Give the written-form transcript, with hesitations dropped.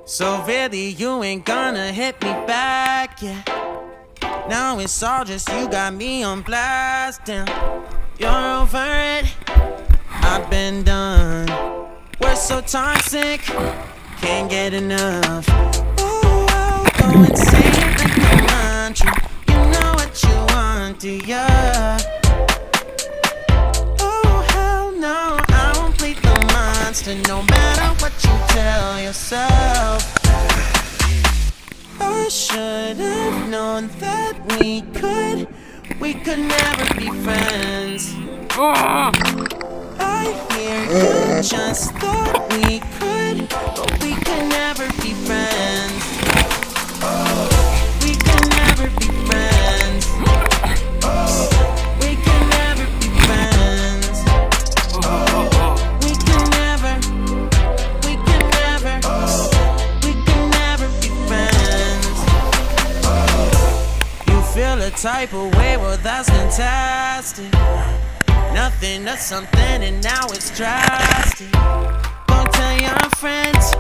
So really you ain't gonna hit me back, yeah. Now it's all just you got me on blast, damn. You're over it, I've been done. We're so toxic, can't get enough. Ooh, I'll go insane like I want you. You know what you want, do ya? Oh hell no, I won't plead the monster, no matter what you tell yourself. I should have known that we could never be friends. I hear you just thought we could, but we can never be friends. We can never be friends. We can never be friends. We can never be friends. You feel a type of way, well that's fantastic. Nothing to something and now it's drastic. Go tell your friends,